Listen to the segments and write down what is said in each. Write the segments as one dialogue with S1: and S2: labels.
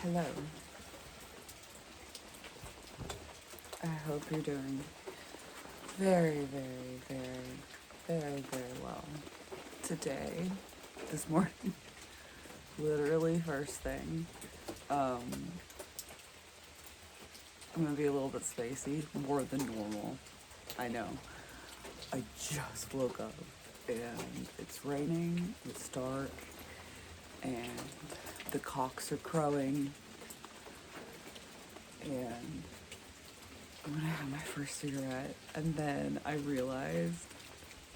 S1: Hello. I hope you're doing very, very, very, very, very well. Today, this morning, literally first thing, I'm gonna be a little bit spacey, more than normal. I know. I just woke up and it's raining, it's dark, and the cocks are crowing, and I'm gonna have my first cigarette, and then I realized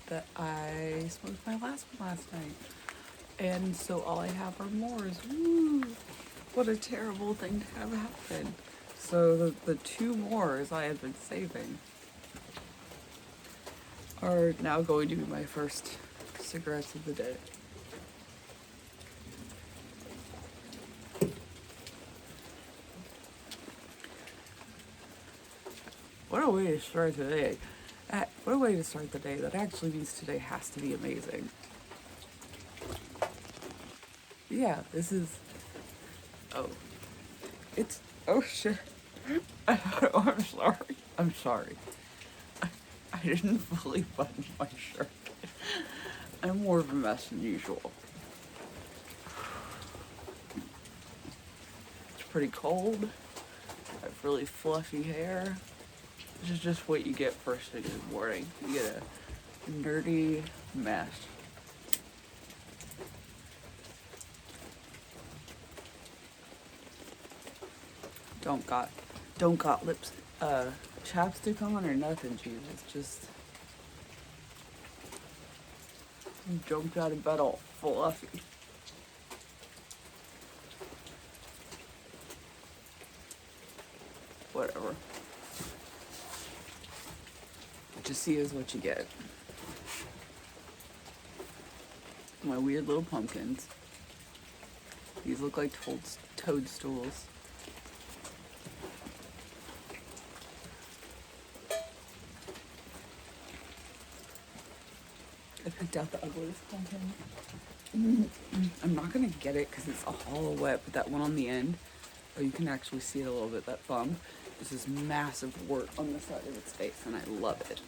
S1: that I smoked my last one last night, and so all I have are more. Woo! What a terrible thing to have happen. So the two mores I had been saving are now going to be my first cigarettes of the day. What a way to start today. What a way to start the day. That actually means today has to be amazing. Yeah, this is... Oh. It's... Oh, shit. Oh, I'm sorry. I'm sorry. I didn't fully button my shirt. I'm more of a mess than usual. It's pretty cold. I have really fluffy hair. This is just what you get first thing in the morning. You get a nerdy mess. Don't got lips, chapstick on or nothing, Jesus. Just jumped out of bed all fluffy. Whatever. What you see is what you get. My weird little pumpkins. These look like toadstools. I picked out the ugliest pumpkin. I'm not gonna get it because it's a hollow wet, but that one on the end, oh, you can actually see it a little bit, that bump. This is massive wart on the side of its face, and I love it.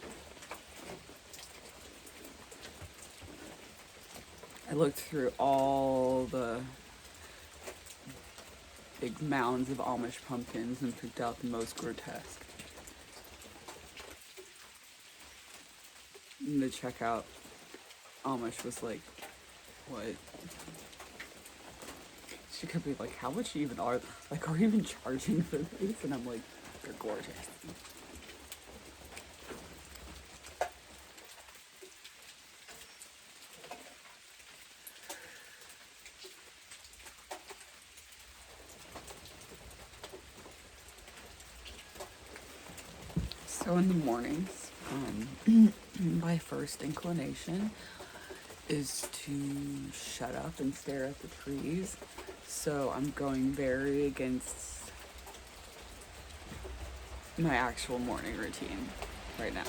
S1: I looked through all the big mounds of Amish pumpkins and picked out the most grotesque. And the checkout Amish was like, what? She could be like, how much even are you even charging for these? And I'm like, they're gorgeous. So in the mornings, my first inclination is to shut up and stare at the trees. So I'm going very against my actual morning routine right now.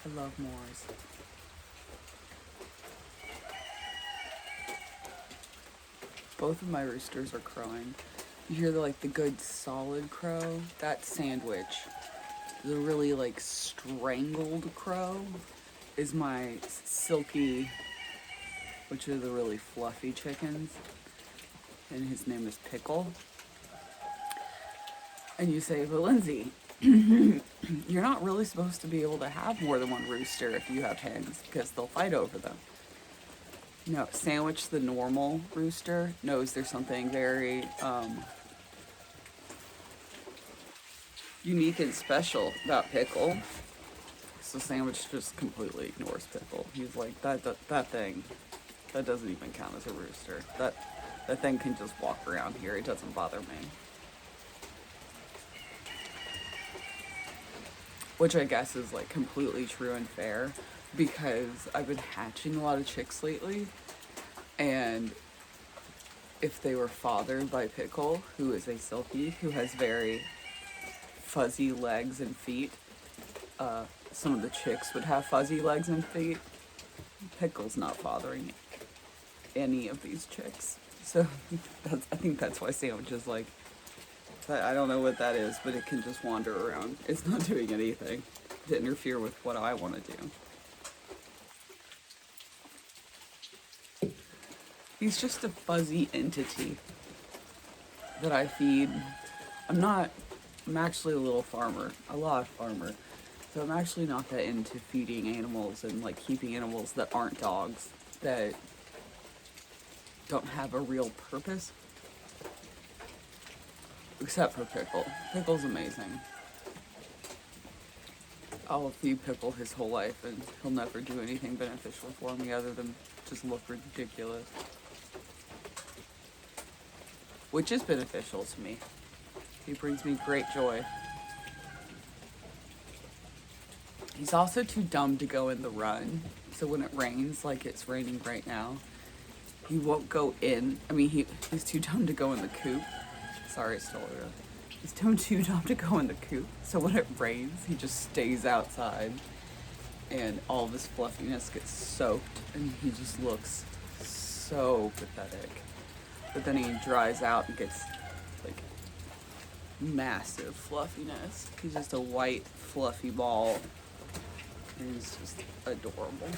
S1: I love moors. Both of my roosters are crowing. You hear the good solid crow? That sandwich, the really strangled crow, is my silky, which are the really fluffy chickens. And his name is Pickle. And you say, but Lindsay, you're not really supposed to be able to have more than one rooster if you have hens because they'll fight over them. No, Sandwich, the normal rooster, knows there's something very unique and special about Pickle. So Sandwich just completely ignores Pickle. He's like, that thing, that doesn't even count as a rooster. That thing can just walk around here. It doesn't bother me. Which I guess is completely true and fair, because I've been hatching a lot of chicks lately, and if they were fathered by Pickle, who is a silkie, who has very fuzzy legs and feet. Some of the chicks would have fuzzy legs and feet. Pickle's not bothering any of these chicks. So I think that's why Sandwich is like, I don't know what that is, but it can just wander around. It's not doing anything to interfere with what I want to do. He's just a fuzzy entity that I feed. I'm actually a little farmer, a lot farmer. So I'm actually not that into feeding animals and like keeping animals that aren't dogs, that don't have a real purpose. Except for Pickle. Pickle's amazing. I'll feed Pickle his whole life and he'll never do anything beneficial for me other than just look ridiculous. Which is beneficial to me. He brings me great joy. He's also too dumb to go in the run. So when it rains, like it's raining right now, he won't go in. I mean, he's too dumb to go in the coop. Sorry, Stoller. He's too dumb to go in the coop. So when it rains, he just stays outside. And all of his fluffiness gets soaked. And he just looks so pathetic. But then he dries out and gets like massive fluffiness. He's just a white fluffy ball. And he's just adorable.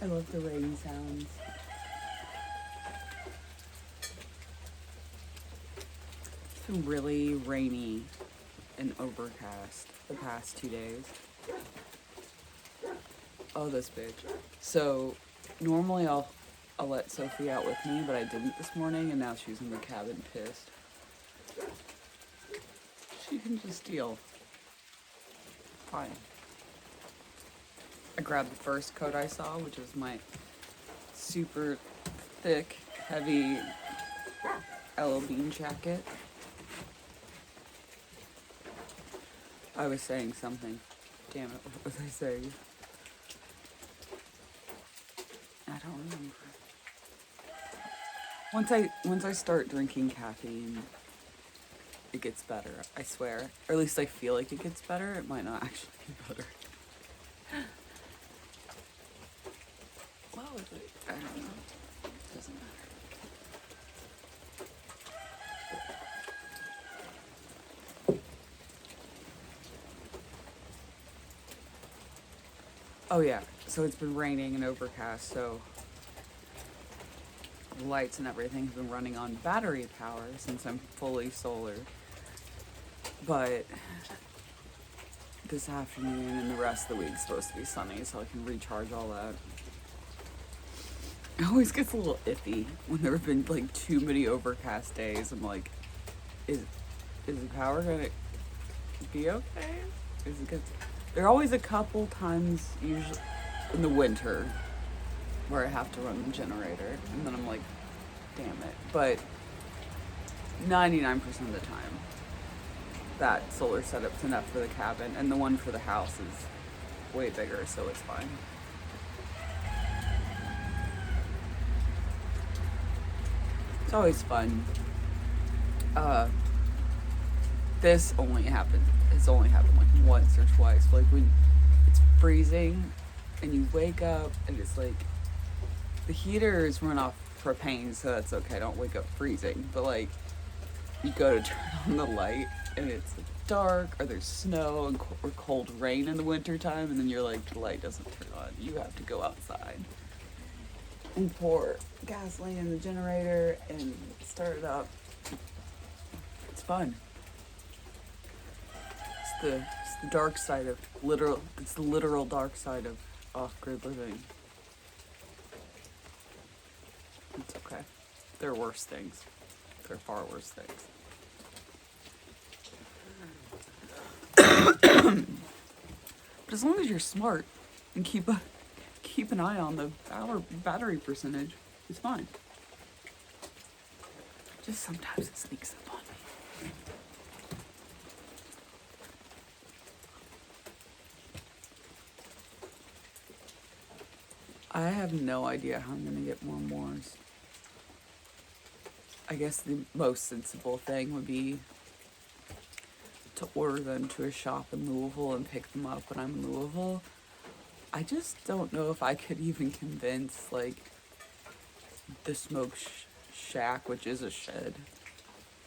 S1: I love the rain sounds. It's been really rainy and overcast the past 2 days. Oh, this bitch. So normally I'll let Sophie out with me, but I didn't this morning, and now she's in the cabin pissed. She can just steal. Fine. I grabbed the first coat I saw, which was my super thick, heavy Ella Bean jacket. I was saying something. Damn it, what was I saying? I don't remember. Once I start drinking caffeine, it gets better, I swear. Or at least I feel like it gets better. It might not actually be better. What was it? I don't know. It doesn't matter. Oh yeah, so it's been raining and overcast, so the lights and everything have been running on battery power since I'm fully solar. But this afternoon and the rest of the week is supposed to be sunny, so I can recharge all that. It always gets a little iffy when there have been like too many overcast days. I'm like, is the power gonna be okay? Is it good? There are always a couple times, usually in the winter, where I have to run the generator, and then I'm like, damn it. But 99% of the time, that solar setup's enough for the cabin, and the one for the house is way bigger, so it's fine. It's always fun. This has only happened like once or twice. Like when it's freezing and you wake up and it's like the heaters run off propane, so that's okay. Don't wake up freezing. But like you go to turn on the light and it's dark, or there's snow or cold rain in the wintertime, and then you're like, the light doesn't turn on. You have to go outside and pour gasoline in the generator and start it up. It's fun. the dark side of it's the literal dark side of off-grid living. It's okay. There are worse things. There are far worse things. But as long as you're smart and keep an eye on the battery percentage, it's fine. Just sometimes it sneaks up on me. I have no idea how I'm gonna get more Moors. I guess the most sensible thing would be to order them to a shop in Louisville and pick them up when I'm in Louisville. I just don't know if I could even convince, like, the Smoke Shack, which is a shed,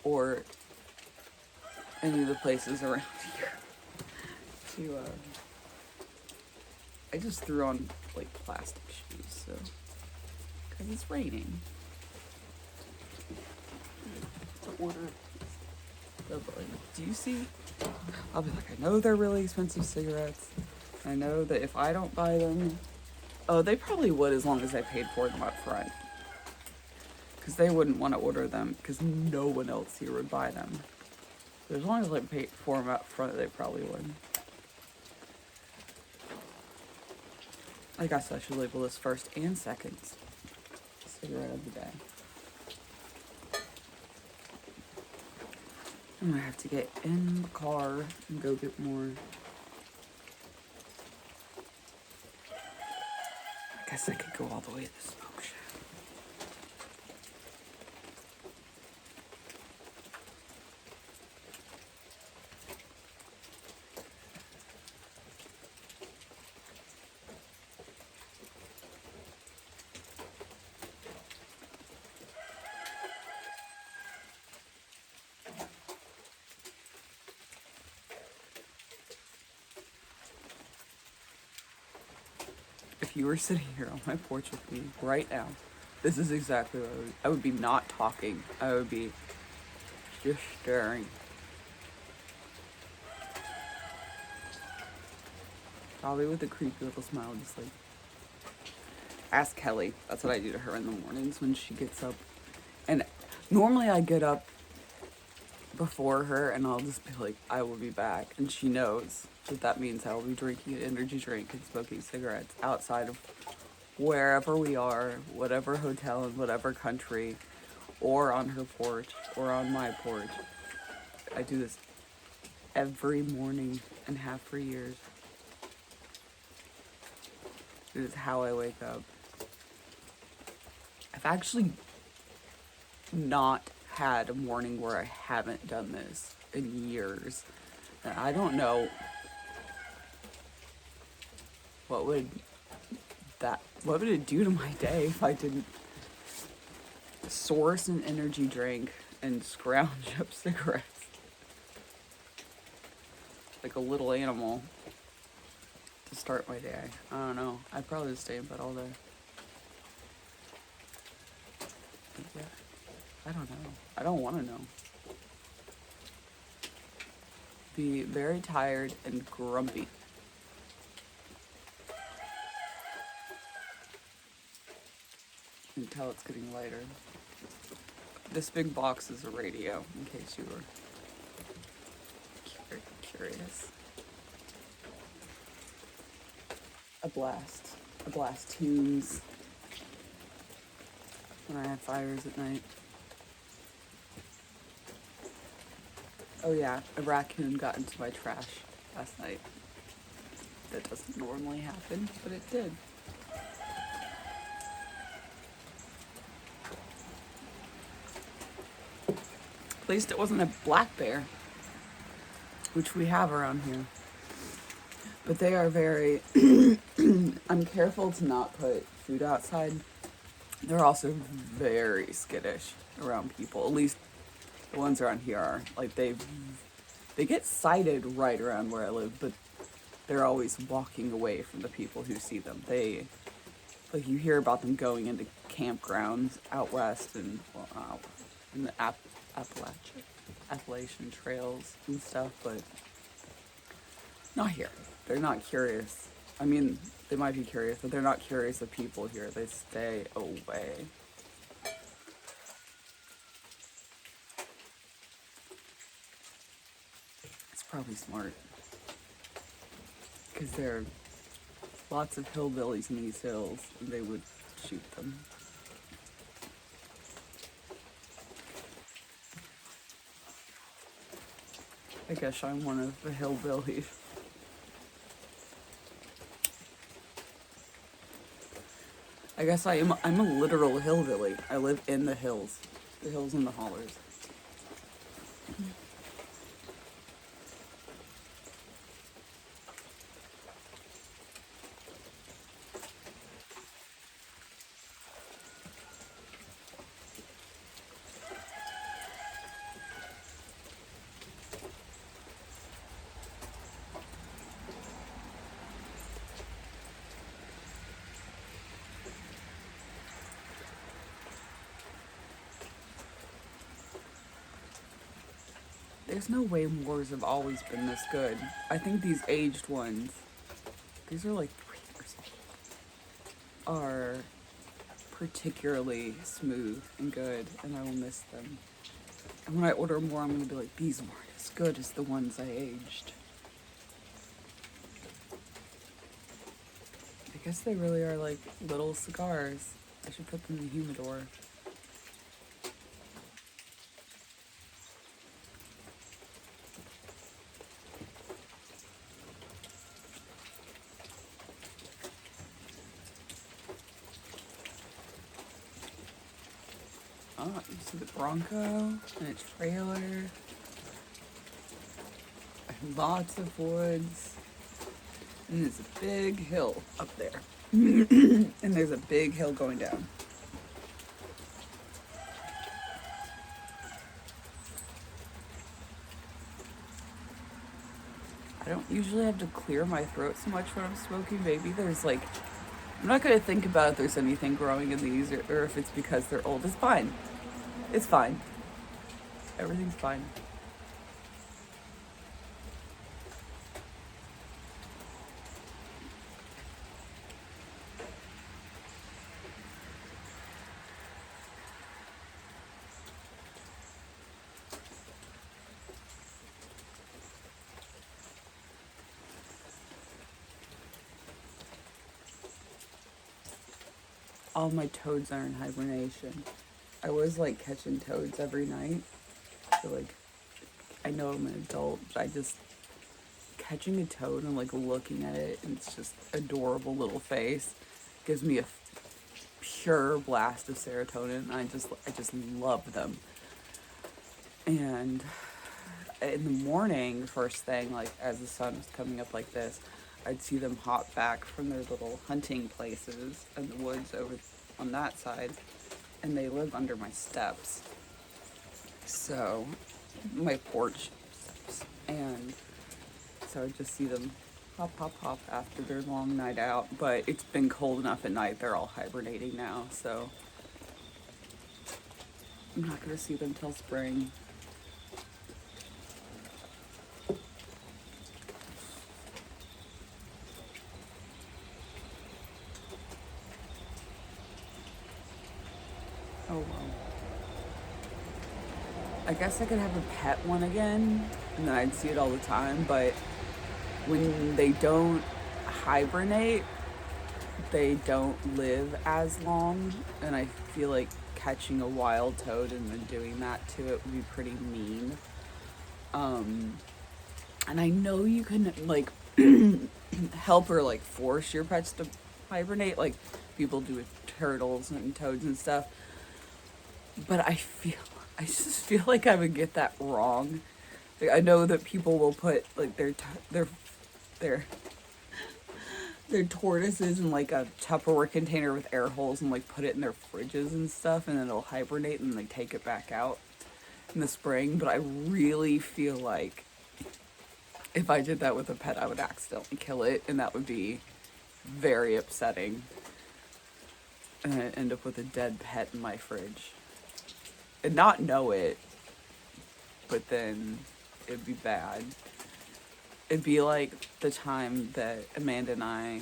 S1: or any of the places around here to, I just threw on, like, plastic shoes, so, because it's raining. To order, do you see? I'll be like, I know they're really expensive cigarettes. I know that if I don't buy them, oh, they probably would as long as I paid for them up front. Because they wouldn't want to order them because no one else here would buy them. But as long as I paid for them up front, they probably would. I guess I should label this first and second cigarette of the day. I'm gonna have to get in the car and go get more. I guess I could go all the way to the smoke shack. If you were sitting here on my porch with me right now, this is exactly what I would be not talking. I would be just staring. Probably with a creepy little smile, just like, ask Kelly. That's what I do to her in the mornings when she gets up. And normally I get up before her and I'll just be like, I will be back. And she knows that means I will be drinking an energy drink and smoking cigarettes outside of wherever we are, whatever hotel in whatever country, or on her porch, or on my porch. I do this every morning and have for years. It is how I wake up. I've actually not had a morning where I haven't done this in years. And I don't know what would it do to my day if I didn't source an energy drink and scrounge up cigarettes like a little animal to start my day. I don't know. I'd probably just stay in bed all day. But yeah, I don't know. I don't want to know. Be very tired and grumpy. You can tell it's getting lighter. This big box is a radio, in case you were curious. I blast tunes when I have fires at night. Oh yeah, a raccoon got into my trash last night. That doesn't normally happen, but it did. At least it wasn't a black bear, which we have around here. But they are very, I'm careful to not put food outside. They're also very skittish around people. At least the ones around here are. Like they get sighted right around where I live, but they're always walking away from the people who see them. Like you hear about them going into campgrounds out west and in the Appalachian trails and stuff, but Not here. They're not curious. I mean, they might be curious, but they're not curious of people here. They stay away. It's probably smart. Because there are lots of hillbillies in these hills, and they would shoot them. I guess I'm one of the hillbillies. I guess I'm a literal hillbilly. I live in the hills and the hollers. There's no way Moors have always been this good. I think these aged ones, these are like 3%, are particularly smooth and good, and I will miss them. And when I order more, I'm gonna be like, these weren't as good as the ones I aged. I guess they really are like little cigars. I should put them in the humidor. Oh, you see the Bronco and its trailer. And lots of woods. And there's a big hill up there. And there's a big hill going down. I don't usually have to clear my throat so much when I'm smoking. Maybe there's like, I'm not going to think about if there's anything growing in these or if it's because they're old. It's fine. It's fine. Everything's fine. All my toads are in hibernation. I was like catching toads every night. So like, I know I'm an adult, but I just, catching a toad and like looking at it, and it's just adorable little face, gives me a pure blast of serotonin. I just love them. And in the morning, first thing, like as the sun was coming up like this, I'd see them hop back from their little hunting places in the woods over on that side, and they live under my steps. So, my porch steps. And so I just see them hop, hop, hop after their long night out. But it's been cold enough at night, they're all hibernating now, so I'm not gonna see them till spring. Oh well. I guess I could have a pet one again, and then I'd see it all the time, but when they don't hibernate, they don't live as long, and I feel like catching a wild toad and then doing that to it would be pretty mean. And I know you can like help or like force your pets to hibernate, like people do with turtles and toads and stuff. But I just feel like I would get that wrong. Like, I know that people will put like their tortoises in like a Tupperware container with air holes and like put it in their fridges and stuff, and then it'll hibernate and they take it back out in the spring. But I really feel like if I did that with a pet, I would accidentally kill it, and that would be very upsetting. And I'd end up with a dead pet in my fridge. And not know it, but then it'd be bad. It'd be like the time that Amanda and I,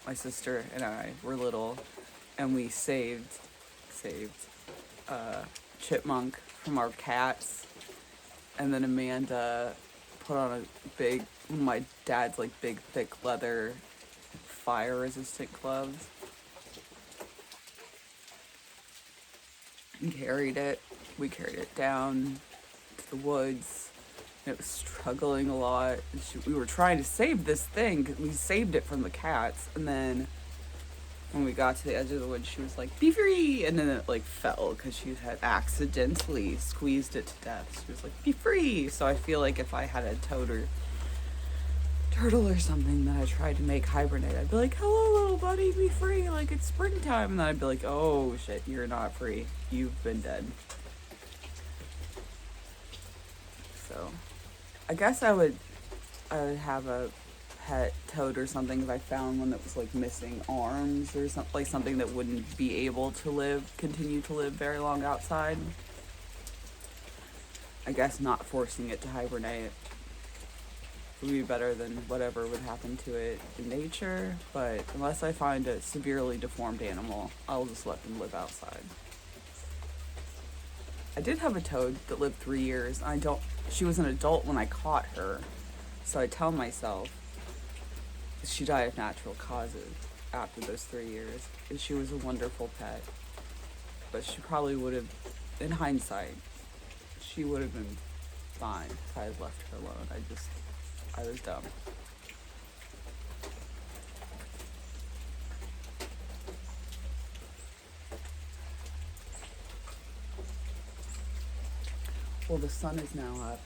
S1: my sister and I, were little, and we saved Chipmunk from our cats, and then Amanda put on a big, my dad's like big thick leather fire resistant gloves and carried it. We carried it down to the woods. It was struggling a lot. We were trying to save this thing. We saved it from the cats, and then when we got to the edge of the woods, she was like, "Be free!" And then it like fell because she had accidentally squeezed it to death. She was like, "Be free!" So I feel like if I had a toad or turtle or something that I tried to make hibernate, I'd be like, "Hello, little buddy, be free! Like it's springtime." And then I'd be like, "Oh shit, you're not free. You've been dead." So I guess I would have a pet toad or something if I found one that was like missing arms or something, like something that wouldn't be able to continue to live very long outside. I guess not forcing it to hibernate would be better than whatever would happen to it in nature, but unless I find a severely deformed animal, I'll just let them live outside. I did have a toad that lived 3 years. She was an adult when I caught her, so I tell myself she died of natural causes after those 3 years. And she was a wonderful pet, but she probably would have, in hindsight, she would have been fine if I had left her alone. I was dumb. Well, the sun is now up,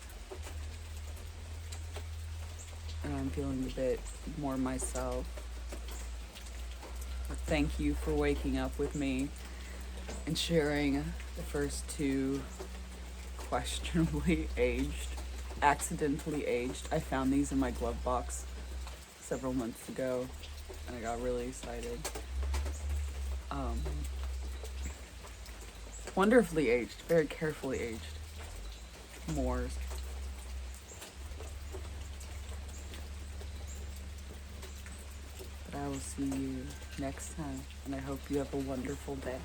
S1: and I'm feeling a bit more myself. Thank you for waking up with me and sharing the first two questionably accidentally aged. I found these in my glove box several months ago, and I got really excited. Wonderfully aged, very carefully aged. Moors. But I will see you next time, and I hope you have a wonderful day.